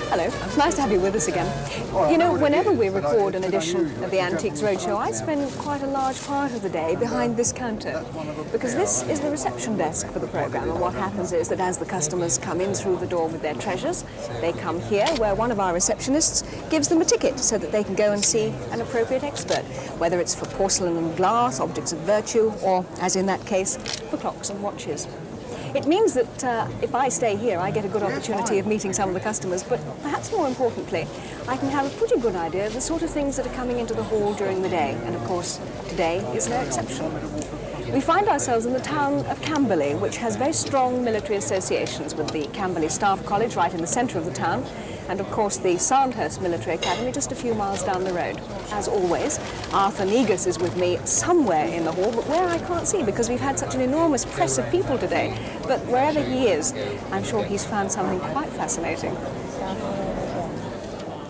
Hello, nice to have you with us again. You know, whenever we record an edition of the Antiques Roadshow, I spend quite a large part of the day behind this counter, because this is the reception desk for the programme, and what happens is that as the customers come in through the door with their treasures, they come here where one of our receptionists gives them a ticket so that they can go and see an appropriate expert, whether it's for porcelain and glass, objects of virtue, or, as in that case, for clocks and watches. It means that if I stay here, I get a good opportunity of meeting some of the customers, but perhaps more importantly, I can have a pretty good idea of the sort of things that are coming into the hall during the day, and of course, today is no exception. We find ourselves in the town of Camberley, which has very strong military associations with the Camberley Staff College right in the centre of the town, and of course the Sandhurst Military Academy just a few miles down the road. As always, Arthur Negus is with me somewhere in the hall, but where I can't see because we've had such an enormous press of people today. But wherever he is, I'm sure he's found something quite fascinating.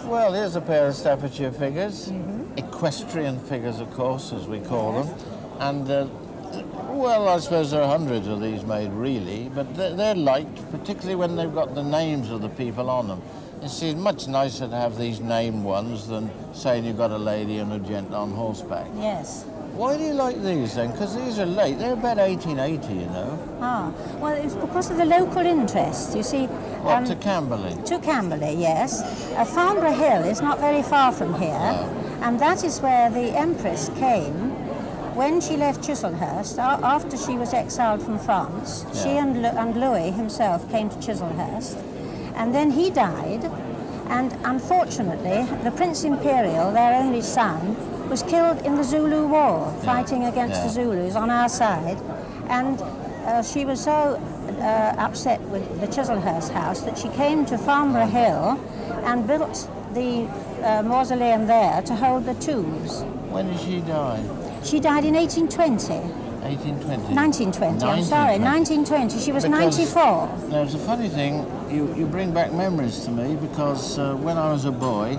Well, here's a pair of Staffordshire figures, equestrian figures, of course, as we call them, and well, I suppose there are hundreds of these made, really, but they're liked, particularly when they've got the names of the people on them. It's much nicer to have these named ones than saying you've got a lady and a gent on horseback. Yes. Why do you like these then? Because these are late. They're about 1880, you know. Ah, well, it's because of the local interest, you see. What, to Camberley? To Camberley, yes. Farnborough Hill is not very far from here, and that is where the Empress came when she left Chislehurst, after she was exiled from France. She and Louis himself came to Chislehurst, and then he died, and unfortunately the Prince Imperial, their only son, was killed in the Zulu War, fighting against the Zulus on our side, and she was so upset with the Chislehurst house that she came to Farnborough Hill and built the mausoleum there to hold the tombs. When did she die? She died in 1820. 1820? 1920, I'm sorry, 1920. She was 94. Now, it's a funny thing, you bring back memories to me, because when I was a boy,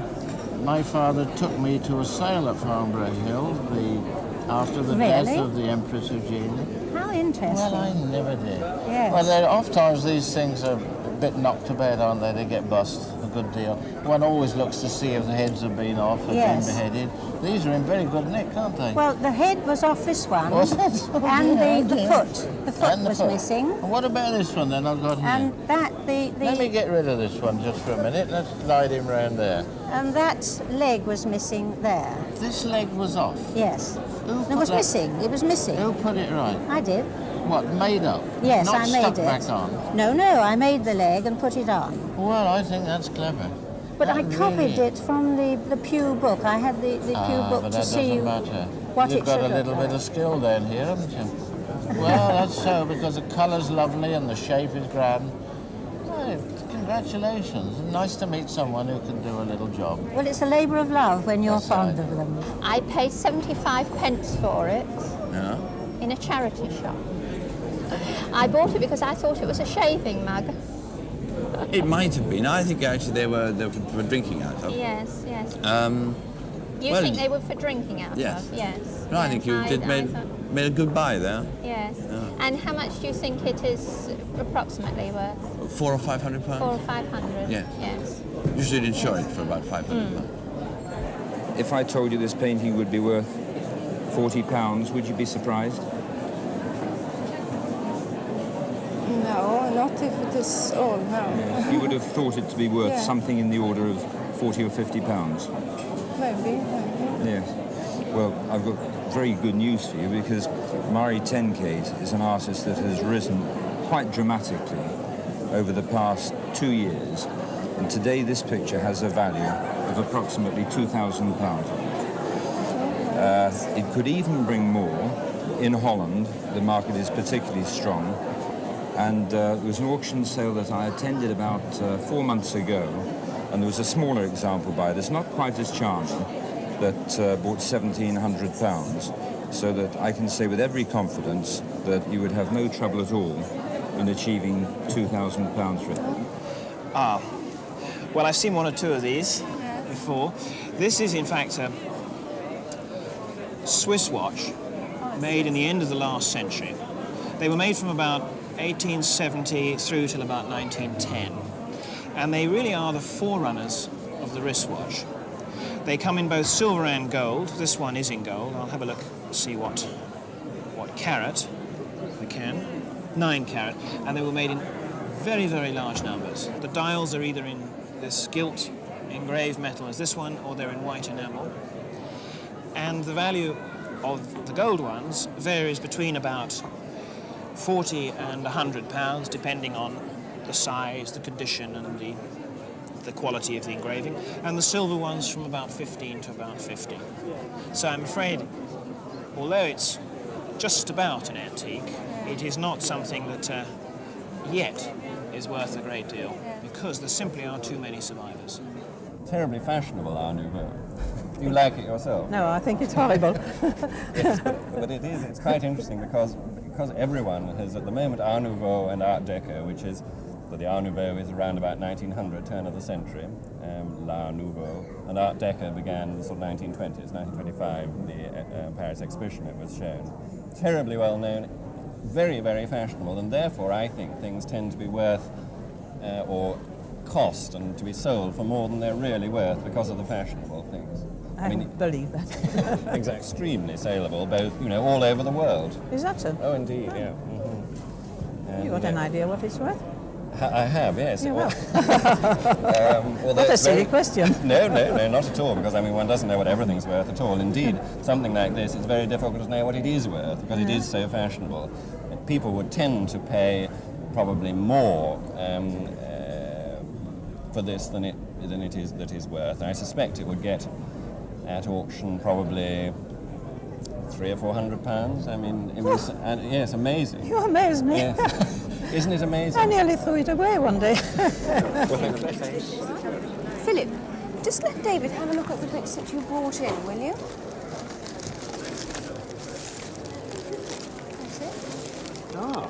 my father took me to a sale at Farnborough Hill after the death of the Empress Eugenie. How interesting. Well, I never did. Yes. Well, oft times these things are a bit knocked to bed, aren't they? They get bust a good deal. One always looks to see if the heads have been off, have been beheaded. These are in very good nick, aren't they? Well, the head was off this one. Was it? Oh, and the foot. The foot was missing. And what about this one then I've got here? And that, Let me get rid of this one just for a minute. Let's slide him round there. And that leg was missing there. This leg was off? Yes. It was missing. It was missing. Who put it right? I did. What, made up? Yes, Not I made stuck it. back on? No, I made the leg and put it on. Well, I think that's clever. But I copied it from the Pew book. I had the Pew book but to that see doesn't matter. what You've it got should a little look bit of skill down here, haven't you? Well, that's so, because the colour's lovely and the shape is grand. Well, congratulations. Nice to meet someone who can do a little job. Well, it's a labour of love when you're fond of them. I paid 75 pence for it in a charity shop. I bought it because I thought it was a shaving mug. It might have been. I think actually they were for drinking out of. Yes. You well, think they were for drinking out of? Yes. No, I think you made a good buy there. Yes. And how much do you think it is approximately worth? £400 or £500. £400 or £500. Yes. Usually you'd insure it for about £500. If I told you this painting would be worth £40, would you be surprised? No, not if it is all, no. Yes, you would have thought it to be worth something in the order of £40 or £50. Maybe. Yes. Well, I've got very good news for you, because Murray Tenkate is an artist that has risen quite dramatically over the past 2 years, and today this picture has a value of approximately £2,000. It could even bring more. In Holland, the market is particularly strong, and there was an auction sale that I attended about 4 months ago, and there was a smaller example by this, not quite as charming, that bought £1,700, so that I can say with every confidence that you would have no trouble at all in achieving £2,000 for it. Well, I've seen one or two of these before. This is, in fact, a Swiss watch made in the end of the last century. They were made from about 1870 through till about 1910. And they really are the forerunners of the wristwatch. They come in both silver and gold. This one is in gold. I'll have a look, see what carat, if I can. 9 carat. And they were made in very, very large numbers. The dials are either in this gilt engraved metal as this one, or they're in white enamel. And the value of the gold ones varies between about 40 and 100 pounds, depending on the size, the condition, and the quality of the engraving. And the silver ones from about 15 to about 50. So I'm afraid, although it's just about an antique, it is not something that yet is worth a great deal, because there simply are too many survivors. Terribly fashionable, Art Nouveau. You like it yourself? No, I think it's horrible. Yes, but it is. It's quite interesting because everyone has at the moment Art Nouveau and Art Deco, which is the Art Nouveau is around about 1900, turn of the century, L'Art Nouveau, and Art Deco began in the sort of 1920s, 1925, the Paris exhibition it was shown. Terribly well known, very, very fashionable, and therefore I think things tend to be worth or cost and to be sold for more than they're really worth because of the fashionable things. I mean, believe that. Exactly, extremely saleable, both, all over the world. Is that so? Oh, indeed, yeah. Mm-hmm. You got an idea what it's worth? I have, yes. You will. What a silly question. No, not at all, because one doesn't know what everything's worth at all. Indeed, something like this, it's very difficult to know what it is worth, because it is so fashionable. People would tend to pay probably more for this than it is worth. I suspect it would get at auction probably £300 or £400. It was, yes, amazing. You amaze me. Yes. Isn't it amazing? I nearly threw it away one day. Philip, just let David have a look at the bits that you brought in, will you? That's it. Ah.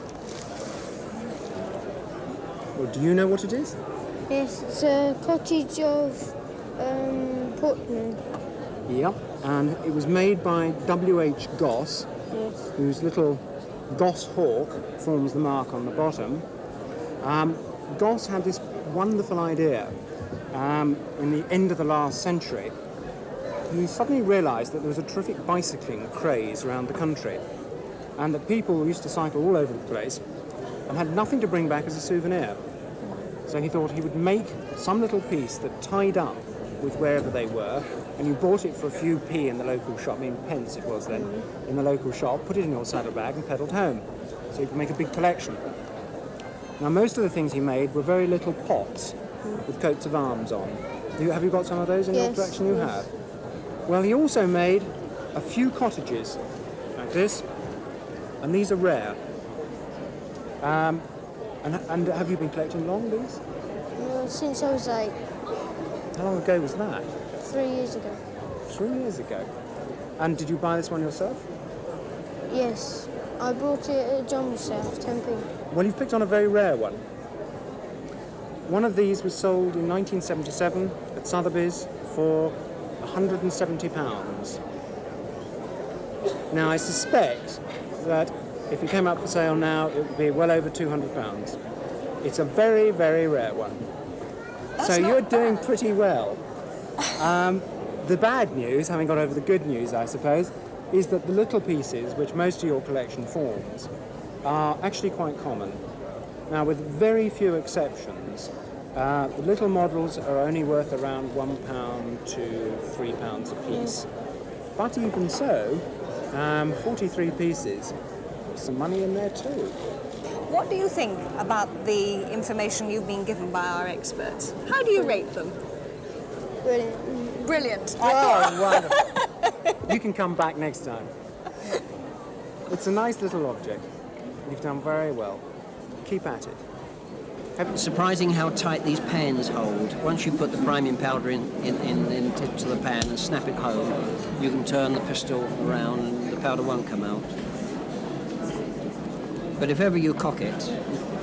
Well, do you know what it is? Yes, it's a cottage of Portman. Yep. And it was made by W.H. Goss, Yes. whose little Goss hawk forms the mark on the bottom. Goss had this wonderful idea in the end of the last century. He suddenly realised that there was a terrific bicycling craze around the country, and that people used to cycle all over the place and had nothing to bring back as a souvenir. So he thought he would make some little piece that tied up with wherever they were, and you bought it for a few p in the local shop, pence it was then, in the local shop, put it in your saddlebag and pedalled home. So you could make a big collection. Now most of the things he made were very little pots with coats of arms on. Have you got some of those in your collection? You have. Well, he also made a few cottages like this, and these are rare. And have you been collecting long, these? Well, since I was like How long ago was that? 3 years ago. 3 years ago. And did you buy this one yourself? Yes, I bought it at a jumble sale for 10p. Well, you've picked on a very rare one. One of these was sold in 1977 at Sotheby's for £170. Now, I suspect that if it came up for sale now, it would be well over £200. It's a very, very rare one. So you're doing pretty well. The bad news, having got over the good news, I suppose, is that the little pieces, which most of your collection forms, are actually quite common. Now, with very few exceptions, the little models are only worth around £1 to £3 a piece. But even so, 43 pieces, some money in there too. What do you think about the information you've been given by our experts? How do you rate them? Brilliant. Brilliant. Oh, wonderful. You can come back next time. It's a nice little object. You've done very well. Keep at it. It's surprising how tight these pans hold. Once you put the priming powder into the pan and snap it home, you can turn the pistol around and the powder won't come out. But if ever you cock it,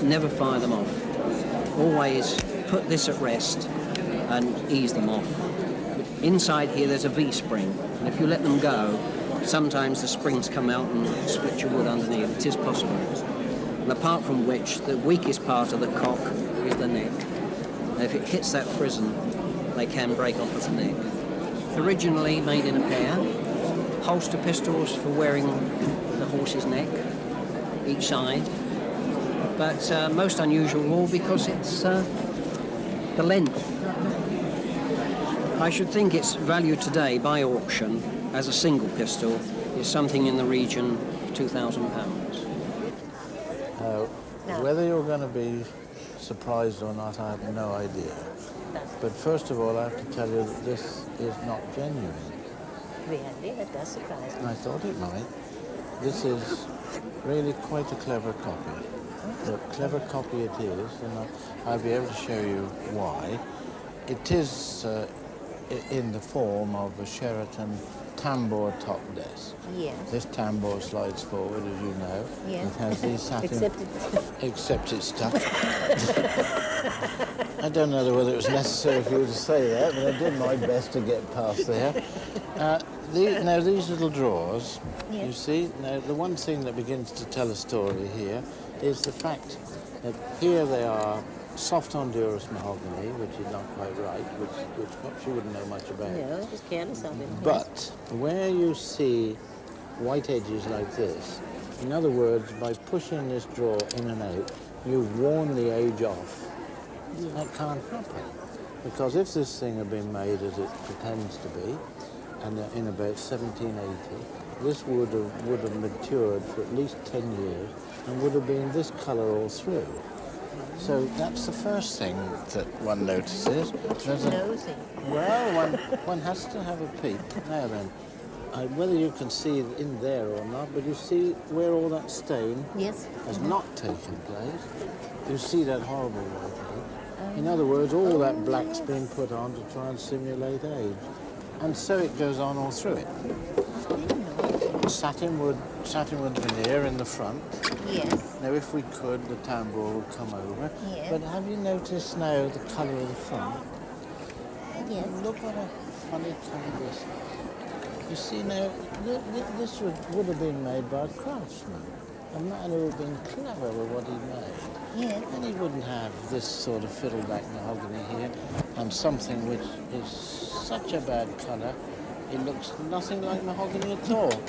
never fire them off. Always put this at rest and ease them off. Inside here there's a V-spring, and if you let them go, sometimes the springs come out and split your wood underneath. It is possible. And apart from which, the weakest part of the cock is the neck. If it hits that frizzen, they can break off at the neck. Originally made in a pair, holster pistols for wearing the horse's neck, each side, but most unusual of all because it's the length. I should think its value today by auction as a single pistol is something in the region of £2,000. Whether you're going to be surprised or not, I have no idea. But first of all, I have to tell you that this is not genuine. Really, that does surprise me. I thought it might. This is really quite a clever copy. A clever copy it is, and I'll be able to show you why. It is in the form of a Sheraton tambour top desk. Yes. This tambour slides forward, as you know. Yes. It has these satin... Except it's stuck. I don't know whether it was necessary for you to say that, but I did my best to get past there. Now, these little drawers, yes. You see, now the one thing that begins to tell a story here is the fact that here they are soft Honduras mahogany, which is not quite right, which perhaps you wouldn't know much about. No, just careless of it. But where you see white edges like this, in other words, by pushing this drawer in and out, you've worn the age off. Yes. That can't happen, because if this thing had been made as it pretends to be, and in about 1780, this would have matured for at least 10 years and would have been this colour all through. So that's the first thing that one notices. Nosy. Well, one has to have a peep. Now then, whether you can see it in there or not, but you see where all that stain Yes. has not taken place. You see that horrible white age. In other words, all that black's been put on to try and simulate age. And so it goes on all through it. Satinwood veneer in the front. Yes. Now, if we could, the tambour would come over. Yes. But have you noticed now the colour of the front? Yes. Look what a funny colour this is. You see now, this would have been made by a craftsman. A man who had been clever with what he made. Yes. And he wouldn't have this sort of fiddleback mahogany here and something which is such a bad colour, it looks nothing like mahogany at all.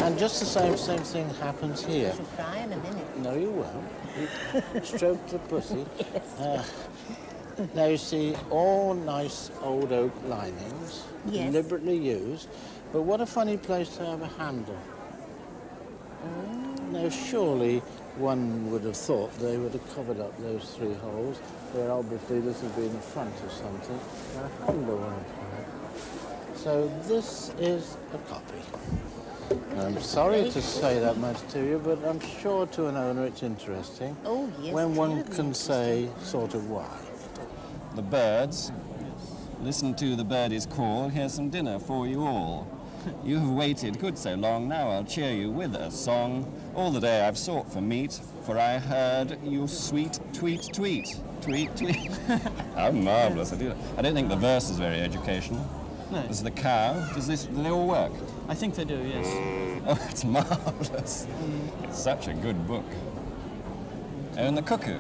And just the same thing happens here. You'll cry in a minute. No, you won't. You stroke the pussy. Yes. Now you see all nice old oak linings, Yes. deliberately used. But what a funny place to have a handle. Now surely one would have thought they would have covered up those 3 holes, where obviously this would be in the front or something, and a handle on it. So this is a copy. I'm sorry to say that much to you, but I'm sure to an owner it's interesting. Oh, yes. When one can say sort of why. The birds. Listen to the birdies call. Here's some dinner for you all. You have waited good so long, now I'll cheer you with a song. All the day I've sought for meat, for I heard you sweet tweet, tweet, tweet, tweet. How marvellous. I don't think the verse is very educational. No. This is the cow. Do they all work? I think they do, yes. Oh, it's marvellous. It's such a good book. Oh, and the cuckoo.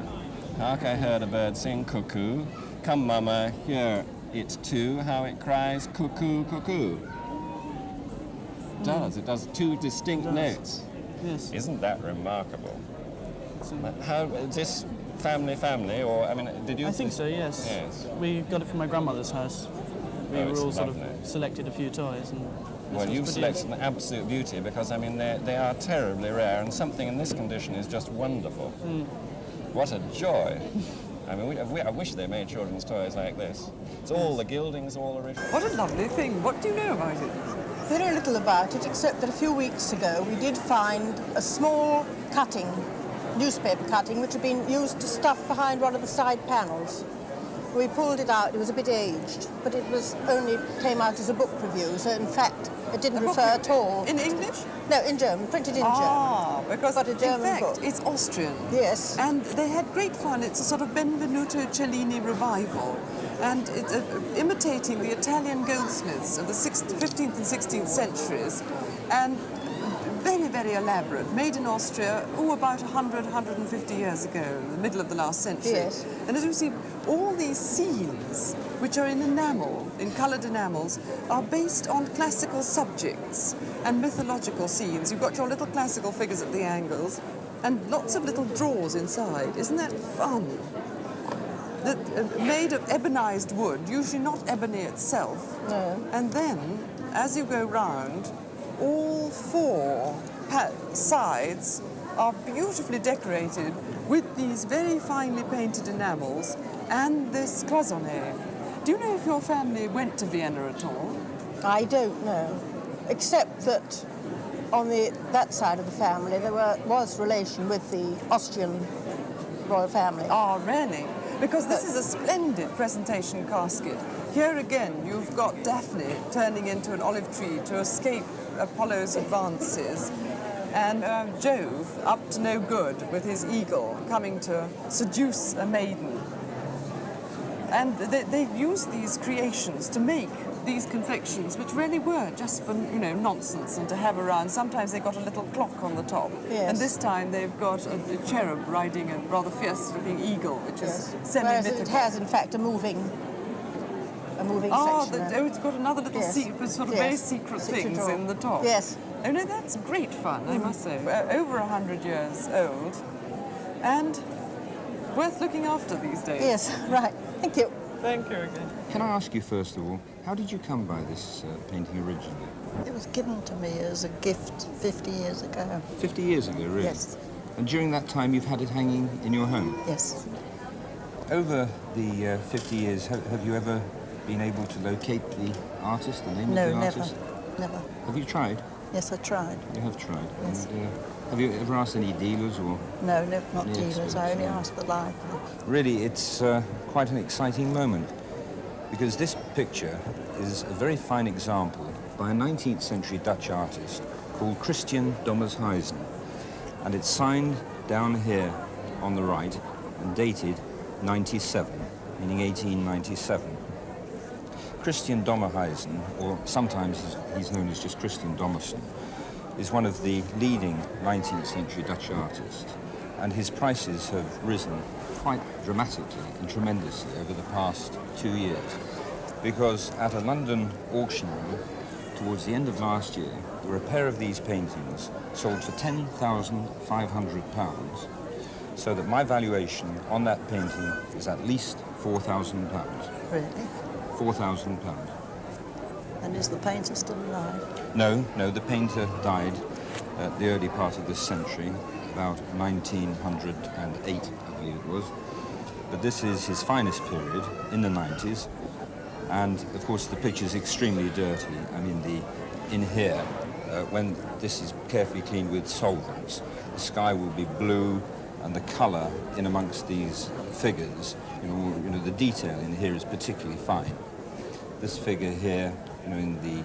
Hark, I heard a bird sing cuckoo. Come, mamma, hear it too, how it cries cuckoo, cuckoo. It does 2 distinct notes. Yes. Isn't that remarkable? How is this family, or I mean, did you? I think so. Yes. Yes. We got it from my grandmother's house. We Oh, were it's all sort of lovely. selected a few toys, and Well, you've selected an absolute beauty because I mean they are terribly rare, and something in this condition is just wonderful. What a joy! I mean, I wish they made children's toys like this. It's all the gilding's all original. What a lovely thing. What do you know about it? Very little about it, except that a few weeks ago we did find a small cutting, newspaper cutting, which had been used to stuff behind one of the side panels. We pulled it out, it was a bit aged, but it was only came out as a book review, so in fact it didn't refer at all. In English? No, in German, printed in German. Ah, because but a German in fact book. it's Austrian. Yes. And they had great fun. It's a sort of Benvenuto Cellini revival. And it's imitating the Italian goldsmiths of the 15th and 16th centuries. And very, very elaborate, made in Austria, about 100, 150 years ago, in the middle of the last century. Yes. And as you see, all these scenes, which are in enamel, in coloured enamels, are based on classical subjects and mythological scenes. You've got your little classical figures at the angles, and lots of little drawers inside. Isn't that fun? Made of ebonized wood, usually not ebony itself. No. And then, as you go round, all four sides are beautifully decorated with these very finely painted enamels and this cloisonné. Do you know if your family went to Vienna at all? I don't know, except that on that side of the family there was relation with the Austrian royal family. Oh, really? Because this is a splendid presentation casket. Here again, you've got Daphne turning into an olive tree to escape Apollo's advances, and Jove, up to no good with his eagle, coming to seduce a maiden. And they use these creations to make these confections, which really were just for, nonsense and to have around. Sometimes they got a little clock on the top. Yes. And this time they've got a cherub riding a rather fierce-looking eagle, which is semi-mythical. Whereas it has, in fact, a moving section. It's got another little sort of very secret things drawer in the top. Yes. Oh, no, that's great fun, I must say. Over 100 years old and worth looking after these days. Yes, right. Thank you. Thank you again. Can I ask you, first of all, how did you come by this painting originally? It was given to me as a gift 50 years ago. 50 years ago, really? Yes. And during that time you've had it hanging in your home? Yes. Over the 50 years, have you ever been able to locate the artist, the name of the artist? No, never. Have you tried? Yes, I tried. You have tried? Yes. And, have you ever asked any dealers or...? No, not dealers. I only asked the library. Really, it's quite an exciting moment, because this picture is a very fine example by a 19th century Dutch artist called Christian Dommershuizen, and it's signed down here on the right and dated 97, meaning 1897. Christian Dommershuizen, or sometimes he's known as just Christian Dommerson, is one of the leading 19th century Dutch artists, and his prices have risen quite dramatically and tremendously over the past 2 years, because at a London auction room towards the end of last year, there were a pair of these paintings sold for £10,500, so that my valuation on that painting is at least £4,000. Really? £4,000. And is the painter still alive? No, the painter died at the early part of this century, about 1908, I believe it was. But this is his finest period, in the 90s. And, of course, the picture's extremely dirty. I mean, in here, when this is carefully cleaned with solvents, the sky will be blue, and the colour in amongst these figures, the detail in here is particularly fine. This figure here, in the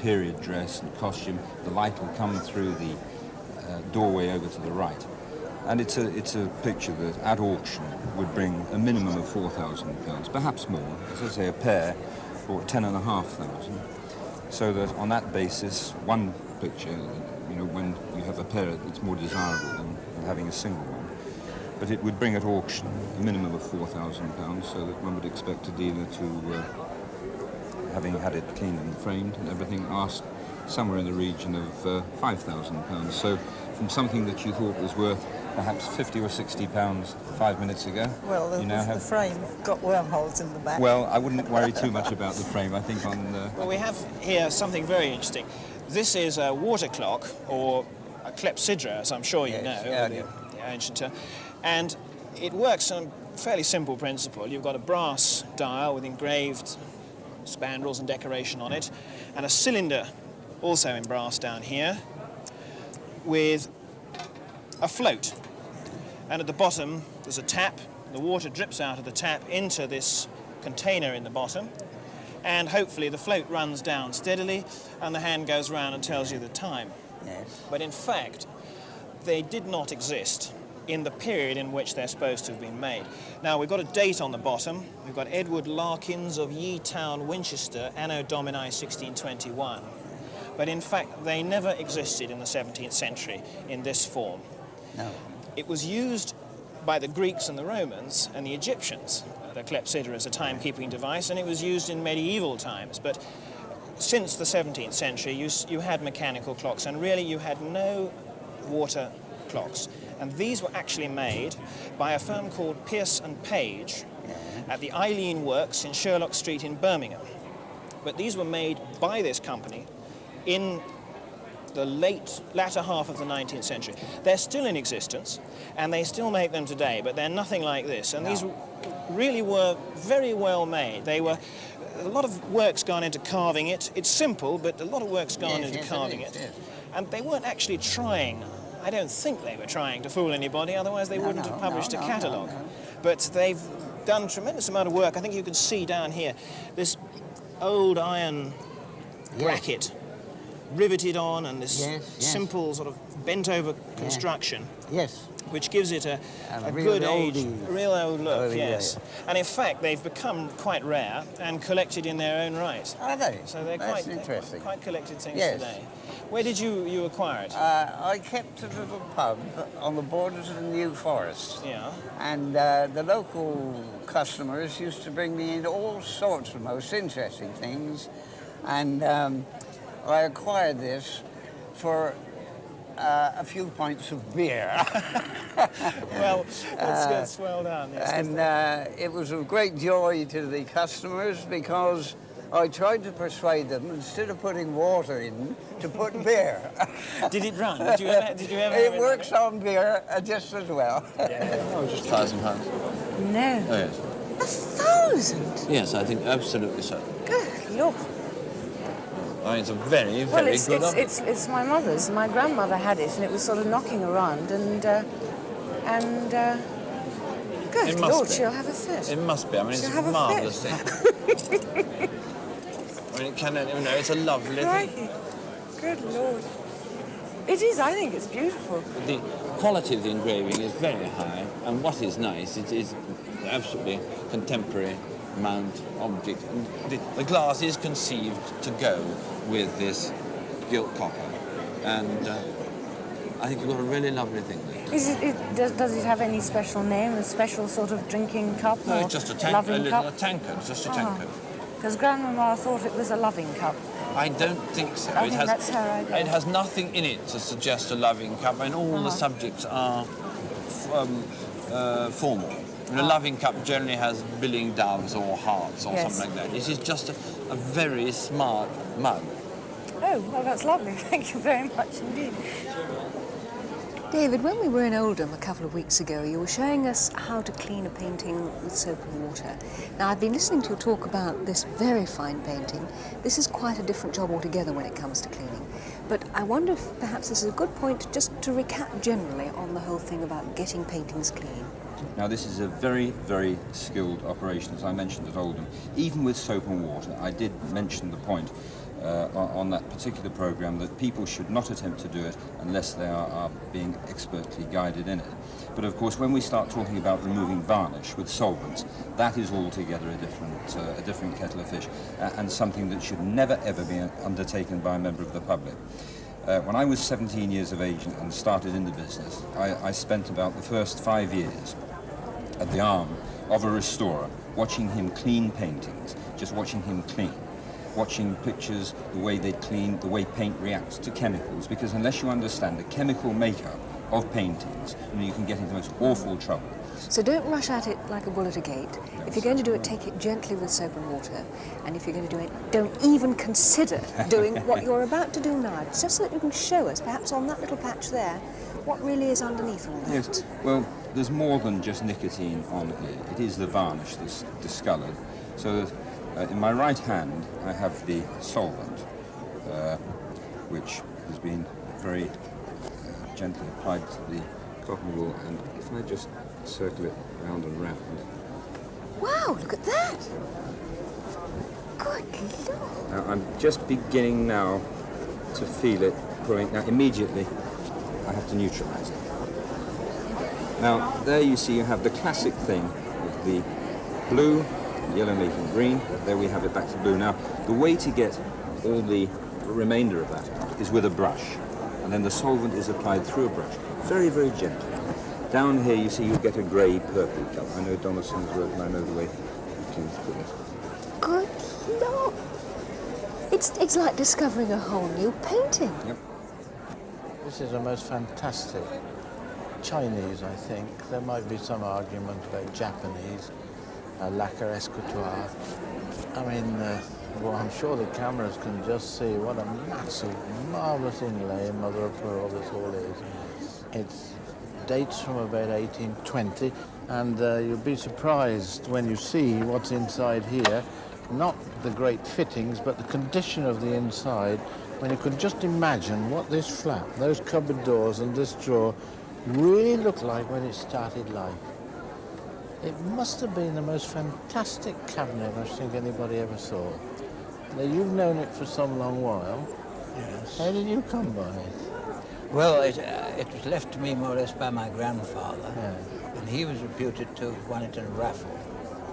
period dress and costume, the light will come through the doorway over to the right. And it's a picture that, at auction, would bring a minimum of £4,000, perhaps more. As I say, a pair for £10,500. So that on that basis, one picture, when you have a pair, it's more desirable than having a single one. But it would bring at auction a minimum of £4,000, so that one would expect a dealer to, having had it cleaned and framed and everything, ask somewhere in the region of £5,000. So from something that you thought was worth perhaps £50 or £60 5 minutes ago, well, the frame got wormholes in the back. Well, I wouldn't worry too much about the frame. I think Well, we have here something very interesting. This is a water clock, or a clepsydra, as I'm sure you know, the ancient term. And it works on a fairly simple principle. You've got a brass dial with engraved spandrels and decoration on it, and a cylinder also in brass down here with a float. And at the bottom there's a tap. The water drips out of the tap into this container in the bottom, and hopefully the float runs down steadily and the hand goes round and tells you the time. Yes. But in fact, they did not exist in the period in which they're supposed to have been made. Now, we've got a date on the bottom. We've got Edward Larkins of Ye Town, Winchester, Anno Domini 1621. but in fact they never existed in the 17th century in this form. No. It was used by the Greeks and the Romans and the Egyptians, the clepsydra as a timekeeping device, and it was used in medieval times. But since the 17th century, you had mechanical clocks, and really you had no water clocks. And these were actually made by a firm called Pierce and Page at the Eileen Works in Sherlock Street in Birmingham. But these were made by this company in the latter half of the 19th century. They're still in existence, and they still make them today, but they're nothing like this. And these really were very well made. They were, a lot of work's gone into carving it. It's simple, but a lot of work's gone into carving it. Yes. And they weren't actually trying, I don't think they were trying to fool anybody, otherwise they wouldn't have published a catalogue. But they've done a tremendous amount of work. I think you can see down here this old iron bracket riveted on, and this simple sort of bent-over construction. Yes. Which gives it a good age, a real old look, yes. And in fact, they've become quite rare and collected in their own right. Are they? So they're That's quite interesting. Quite collected things Yes. today. Where did you acquire it? I kept a little pub on the borders of the New Forest. Yeah. And the local customers used to bring me in all sorts of most interesting things. And I acquired this for a few pints of beer. Well, that's well done. Yes, and it was of great joy to the customers because I tried to persuade them, instead of putting water in, to put beer. Did it run? Did you ever It works on beer just as well. Oh, just £1,000. No. Oh, yes. 1,000? Yes, I think absolutely so. Good Lord. I mean, it's a very, Well, very good object. it's my mother's. My grandmother had it, and it was sort of knocking around, and good It must Lord, be. she'll have a fit. It must be. I mean, She'll it's have a a marvellous fit. thing. I mean, it can, you know, it's a lovely thing. Crikey. Good Lord. It is, I think it's beautiful. The quality of the engraving is very high, and what is nice, it is absolutely contemporary mount object. And the glass is conceived to go with this gilt copper, and I think you've got a really lovely thing there. Does it have any special name, a special sort of drinking cup? No, or it's just a loving cup? tankard, just a tankard. Because Grandmama thought it was a loving cup. I don't think so. I think that's her idea. It has nothing in it to suggest a loving cup, and all the subjects are formal. And a loving cup generally has billing doves or hearts or something like that. This is just a very smart mug. Oh, well, that's lovely. Thank you very much indeed. David, when we were in Oldham a couple of weeks ago, you were showing us how to clean a painting with soap and water. Now, I've been listening to you talk about this very fine painting. This is quite a different job altogether when it comes to cleaning. But I wonder if perhaps this is a good point just to recap generally on the whole thing about getting paintings clean. Now, this is a very, very skilled operation, as I mentioned at Oldham. Even with soap and water, I did mention the point on that particular programme that people should not attempt to do it unless they are being expertly guided in it. But of course, when we start talking about removing varnish with solvents, that is altogether a different kettle of fish, and something that should never ever be undertaken by a member of the public. When I was 17 years of age and started in the business, I spent about the first 5 years at the arm of a restorer, watching him clean paintings, just watching him clean. Watching pictures, the way they clean, the way paint reacts to chemicals, because unless you understand the chemical makeup of paintings, you can get into the most awful trouble. So don't rush at it like a bull at a gate. If you're going to do it, take it gently with soap and water. And if you're going to do it, don't even consider doing what you're about to do now. It's just so that you can show us, perhaps on that little patch there, what really is underneath all that. Yes, well, there's more than just nicotine on here. It is the varnish that's discoloured. So that in my right hand, I have the solvent, which has been very gently applied to the cotton wool. And if I just circle it round and round. Wow, look at that! Good Lord! Now, I'm just beginning now to feel it pulling. Now, immediately, I have to neutralise it. Now, there you see you have the classic thing with the blue, yellow making green. There we have it back to blue. Now, the way to get all the remainder of that is with a brush, and then the solvent is applied through a brush, very, very gently. Down here, you see, you get a grey purple colour. I know Donaldson's work, and I know the way to put it. Good Lord! It's like discovering a whole new painting. Yep. This is the most fantastic. Chinese, I think. There might be some argument about Japanese, lacquer escritoire. I mean, well, I'm sure the cameras can just see what a massive, marvellous inlay in mother of pearl this all is. It dates from about 1820, and you'll be surprised when you see what's inside here. Not the great fittings, but the condition of the inside, when you can just imagine what this flap, those cupboard doors and this drawer really looked like when it started life. It must have been the most fantastic cabinet I think anybody ever saw. Now, you've known it for some long while. Yes. How did you come by it? Well, it was left to me more or less by my grandfather, Yeah. and he was reputed to have won it in a raffle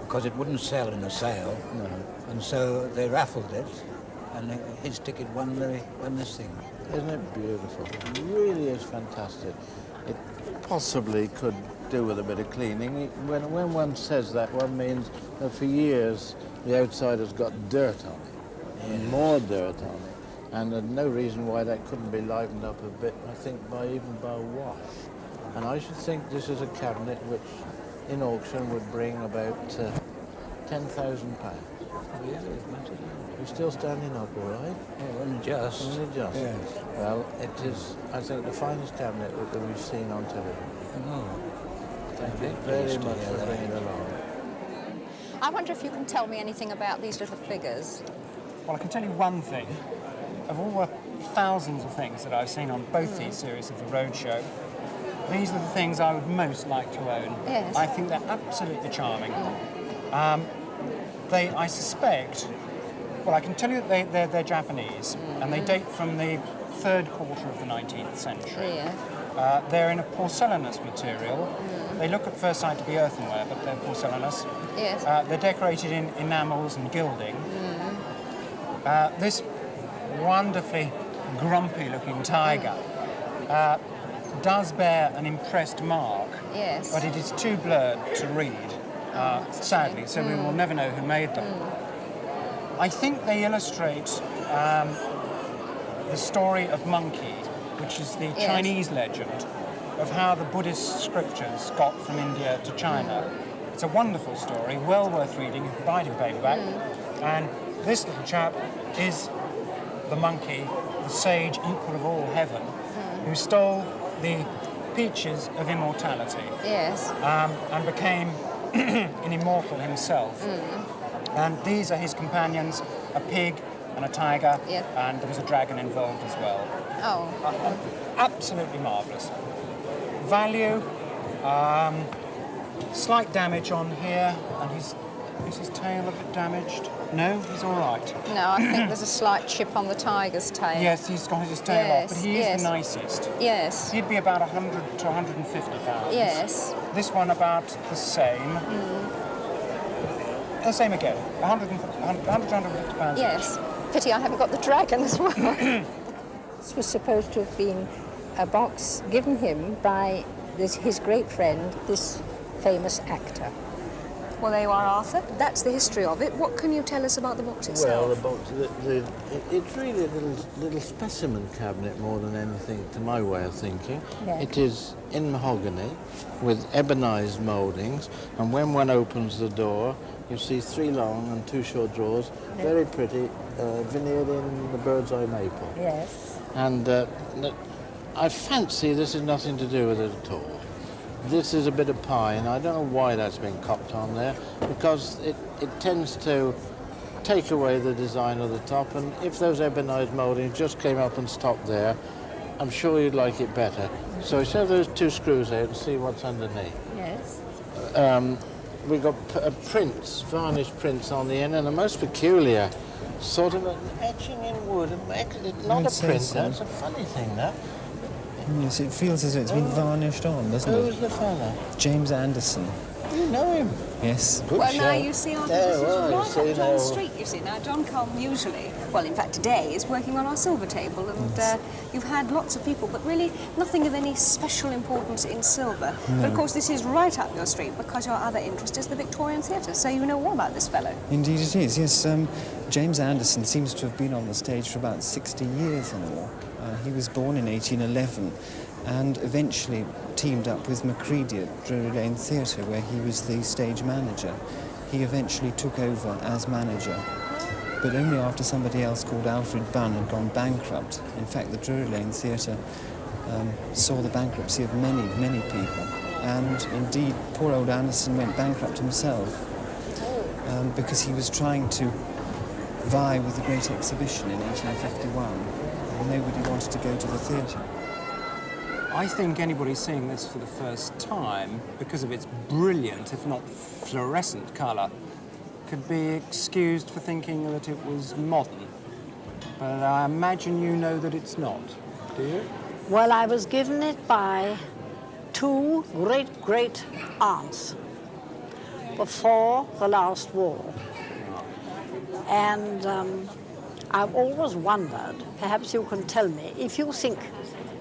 because it wouldn't sell in a sale. No. And so they raffled it, and his ticket won this thing. Isn't it beautiful? It really is fantastic. It possibly could do with a bit of cleaning. When one says that, one means that for years the outside has got dirt on it, and more dirt on it, and there's no reason why that couldn't be livened up a bit, I think, even by a wash. And I should think this is a cabinet which, in auction, would bring about £10,000. You're still standing up, all right? Oh, only just. Only just? Yes. Well, it is, I think, the finest cabinet that we've seen on television. Oh. Thank you very much for bringing it along. I wonder if you can tell me anything about these little figures. Well, I can tell you one thing. Of all the thousands of things that I've seen on both these series of the Roadshow, these are the things I would most like to own. Yes. I think they're absolutely charming. I suspect, well, I can tell you that they're Japanese, and they date from the third quarter of the 19th century. Yeah. They're in a porcelainous material. They look at first sight to be earthenware, but they're porcelainous. Yes. They're decorated in enamels and gilding. This wonderfully grumpy-looking tiger does bear an impressed mark, Yes. but it is too blurred to read, sadly, so we will never know who made them. I think they illustrate the story of Monkey, which is the Yes. Chinese legend of how the Buddhist scriptures got from India to China. It's a wonderful story, well worth reading. You can buy it in paperback. And this little chap is the monkey, the sage equal of all heaven, who stole the peaches of immortality. Yes. And became an immortal himself. And these are his companions, a pig and a tiger, and there was a dragon involved as well. Oh. Absolutely marvellous. Value, slight damage on here, and is his tail a bit damaged? No, he's all right. No, I think there's a slight chip on the tiger's tail. Yes, he's got his tail off, but he is the nicest. Yes. He'd be about 100 to 150 pounds. Yes. This one about the same. The same again, 100 to 150 pounds. Yes. Pity I haven't got the dragon as well. This was supposed to have been a box given him by his great friend, this famous actor. Well, there you are, Arthur. That's the history of it. What can you tell us about the box itself? Well, the box, it's really a little specimen cabinet more than anything, to my way of thinking. Yeah. It is in mahogany with ebonized mouldings, and when one opens the door, you see 3 long and 2 short drawers, very pretty, veneered in the bird's eye maple. Yes. And I fancy this has nothing to do with it at all. This is a bit of pine. I don't know why that's been copped on there, because it tends to take away the design of the top, and if those ebonized mouldings just came up and stopped there, I'm sure you'd like it better. So shove those 2 screws out and see what's underneath. Yes. We've got prints, varnished prints on the end, and a most peculiar sort of an etching in wood. It's not a print, that's a funny thing, that. Yes, it feels as though it's been varnished on, doesn't it? Who's the fella? James Anderson. You know him. Yes. Good Well, show. now you see, Arthur, Yeah, this well, is you right see up John now- Street, you see. Now, John Culm usually, well, in fact, today is working on our silver table, and you've had lots of people, but really nothing of any special importance in silver. No. But, of course, this is right up your street because your other interest is the Victorian Theatre, so you know all about this fellow. Indeed it is, yes. James Anderson seems to have been on the stage for about 60 years or more. He was born in 1811 and eventually teamed up with Macready at Drury Lane Theatre, where he was the stage manager. He eventually took over as manager, but only after somebody else called Alfred Bunn had gone bankrupt. In fact, the Drury Lane Theatre saw the bankruptcy of many, many people. And indeed, poor old Anderson went bankrupt himself because he was trying to vie with the Great Exhibition in 1851. And nobody wanted to go to the theatre. I think anybody seeing this for the first time, because of its brilliant, if not fluorescent colour, could be excused for thinking that it was modern. But I imagine you know that it's not, do you? Well, I was given it by two great aunts before the last war. And I've always wondered, perhaps you can tell me, if you think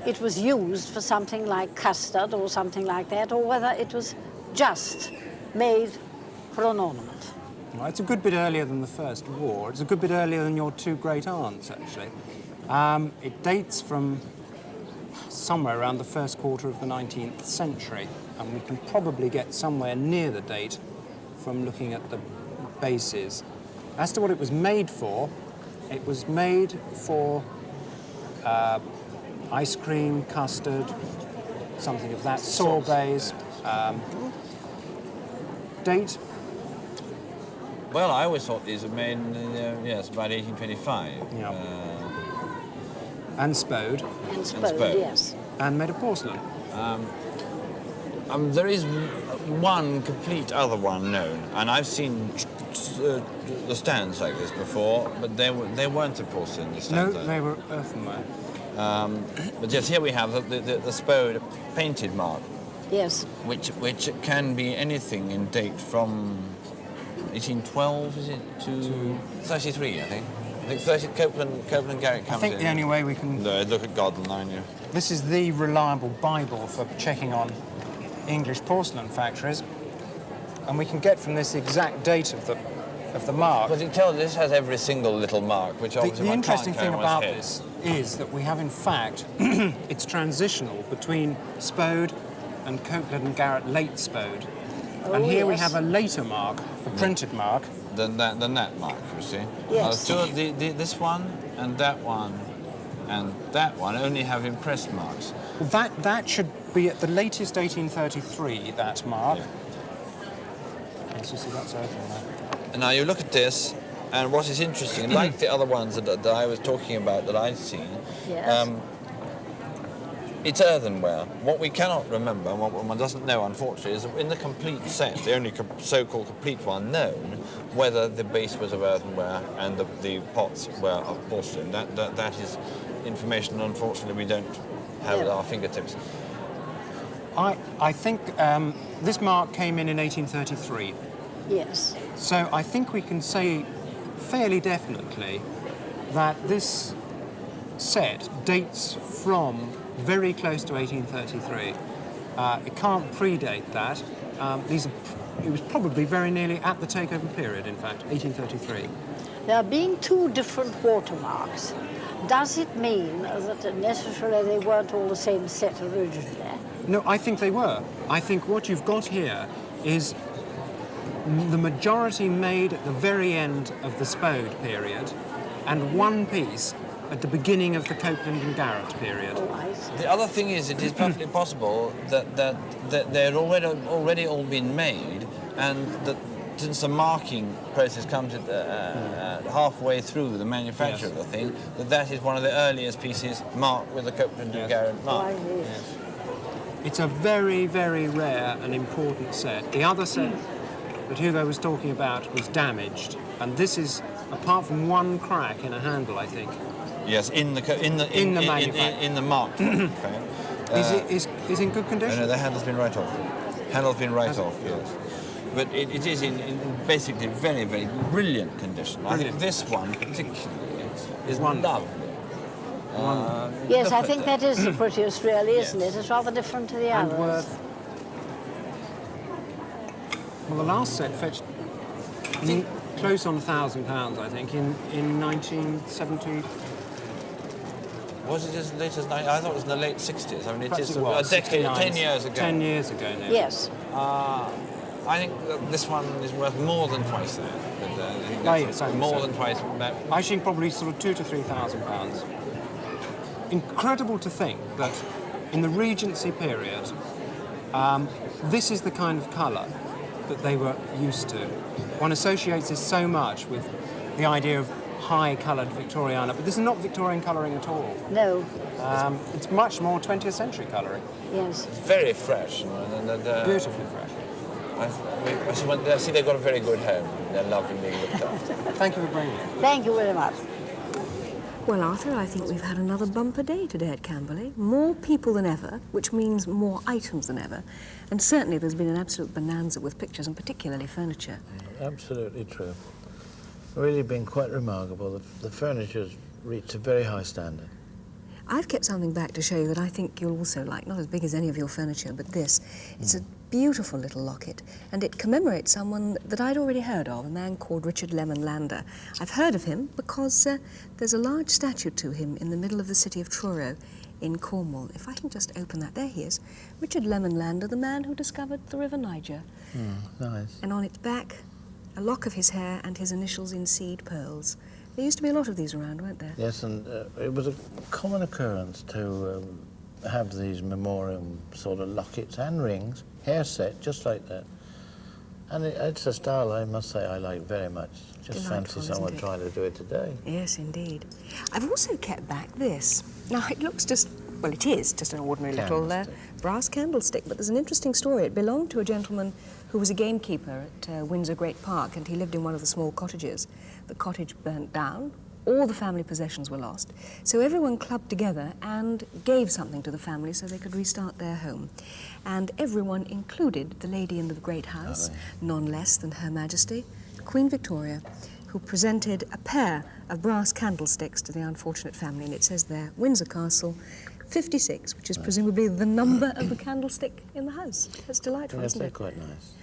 it was used for something like custard or something like that, or whether it was just made for an ornament. Well, it's a good bit earlier than the First War. It's a good bit earlier than your two great aunts, actually. It dates from somewhere around the first quarter of the 19th century, and we can probably get somewhere near the date from looking at the bases. As to what it was made for, it was made for ice cream, custard, something of that, sorbets. Date? Well, I always thought these were made in, yes, about 1825. Yeah. And Spode. And Spode, yes. And made of porcelain. There is one complete other one known, and I've seen the stands like this before, but they weren't the porcelain. The stands they were earthenware. But yes, here we have the Spode painted mark. Yes. Which can be anything in date from 1812, is it, to 33, I think. I think 30, Copeland Garrett comes in. I think the only way we can... No, look at Godden, I know. This is the reliable Bible for checking on English porcelain factories, and we can get from this the exact date of the mark. But you tell this has every single little mark, which obviously The one interesting can't thing go in one's about head. this is that we have, in fact, it's transitional between Spode and Copeland and Garrett late Spode. And here we have a later mark, a printed mark. Than that mark, you see. Yes. This one and that one only have impressed marks. Well, that should be at the latest 1833, that mark. Yeah. Yes, you see, that's open there. And now you look at this, and what is interesting, like the other ones that I was talking about that I'd seen, Yes. it's earthenware. What we cannot remember, and what one doesn't know, unfortunately, is that in the complete set, the only so-called complete one known, whether the base was of earthenware and the pots were of porcelain. That is information, unfortunately, we don't have at our fingertips. I think this mark came in 1833. Yes. So I think we can say fairly definitely that this set dates from very close to 1833. It can't predate that. It was probably very nearly at the takeover period, in fact, 1833. There being two different watermarks, does it mean that necessarily they weren't all the same set originally? No, I think they were. I think what you've got here is the majority made at the very end of the Spode period and one piece at the beginning of the Copeland and Garrett period. The other thing is, it is perfectly possible that they're already all been made, and that since the marking process comes at, halfway through the manufacture of the thing, that is one of the earliest pieces marked with the Copeland and Garrett mark. Yes. It's a very, very rare and important set. The other set that Hugo was talking about was damaged, and this is, apart from one crack in a handle, I think. Yes, in the mark. Is in good condition? No, the handle's been right off. Handle's been right off, yes. but it is in basically very, very brilliant condition. I think this one particularly is lovely. Yes, I think that is the prettiest, really, isn't it? It's rather different to the And others. worth... Well, the last set fetched close on £1,000, I think, in 1970. Was it as late as I thought it was in the late 60s. I mean, it Perhaps is it was, a decade, 69. 10 years ago. 10 years ago now. Yes. I think that this one is worth more than twice that. I think that's I think more so. than twice that. I think probably sort of £2,000 to £3,000. Incredible to think that in the Regency period, this is the kind of colour that they were used to. One associates this so much with the idea of high-coloured Victoriana, but this is not Victorian colouring at all. No. It's much more 20th century colouring. Yes. Very fresh. Beautifully fresh. I see they've got a very good home. They're lovely being looked after. Thank you for bringing it. Thank you very much. Well, Arthur, I think we've had another bumper day today at Camberley. More people than ever, which means more items than ever. And certainly there's been an absolute bonanza with pictures and particularly furniture. Absolutely true. Really been quite remarkable. The furniture's reached a very high standard. I've kept something back to show you that I think you'll also like. Not as big as any of your furniture, but this. It's a beautiful little locket, and it commemorates someone that I'd already heard of, a man called Richard Lemon Lander. I've heard of him because there's a large statue to him in the middle of the city of Truro in Cornwall. If I can just open that, there he is. Richard Lemon Lander, the man who discovered the River Niger. Nice. And on its back, a lock of his hair and his initials in seed pearls. There used to be a lot of these around, weren't there? Yes, and it was a common occurrence to have these memoriam sort of lockets and rings, hair set, just like that. And it's a style, I must say, I like very much. Just fancy someone trying to do it today. Yes, indeed. I've also kept back this. Now, it looks just, well, it is just an ordinary little brass candlestick, but there's an interesting story. It belonged to a gentleman who was a gamekeeper at Windsor Great Park, and he lived in one of the small cottages. The cottage burnt down, all the family possessions were lost, so everyone clubbed together and gave something to the family so they could restart their home. And everyone included the lady in the great house, none less than Her Majesty, Queen Victoria, who presented a pair of brass candlesticks to the unfortunate family, and it says there, Windsor Castle, 56, which is presumably the number of the candlestick in the house. That's delightful, Yes, isn't they're it? quite nice.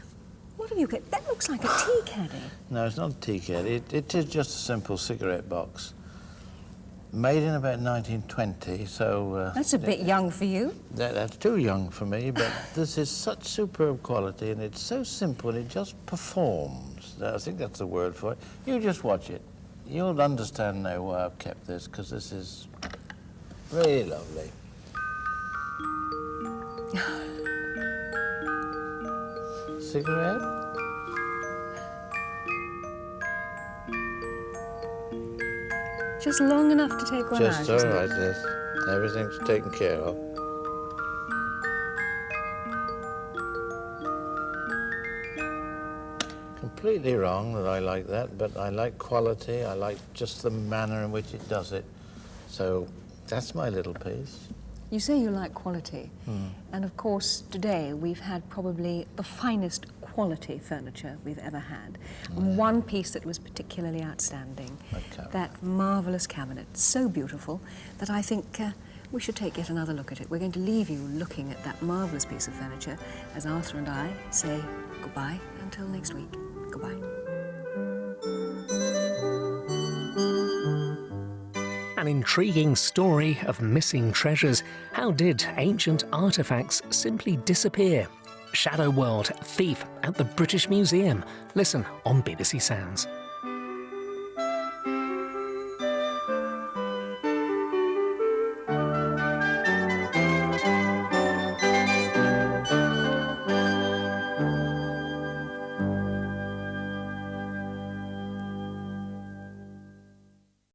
What have you got? That looks like a tea caddy. No, it's not a tea caddy. It is just a simple cigarette box. Made in about 1920, so... That's a bit young for you. That's too young for me, but this is such superb quality, and it's so simple, it just performs. I think that's the word for it. You just watch it. You'll understand now why I've kept this, because this is really lovely. Cigarette? Just long enough to take one Just out, all right, yes. Everything's taken care of. Completely wrong that I like that, but I like quality. I like just the manner in which it does it. So that's my little piece. You say you like quality, and of course today we've had probably the finest quality furniture we've ever had. And one piece that was particularly outstanding, that marvellous cabinet, so beautiful that I think we should take yet another look at it. We're going to leave you looking at that marvellous piece of furniture as Arthur and I say goodbye until next week. Goodbye. An intriguing story of missing treasures. How did ancient artefacts simply disappear? Shadow World, Thief at the British Museum. Listen on BBC Sounds.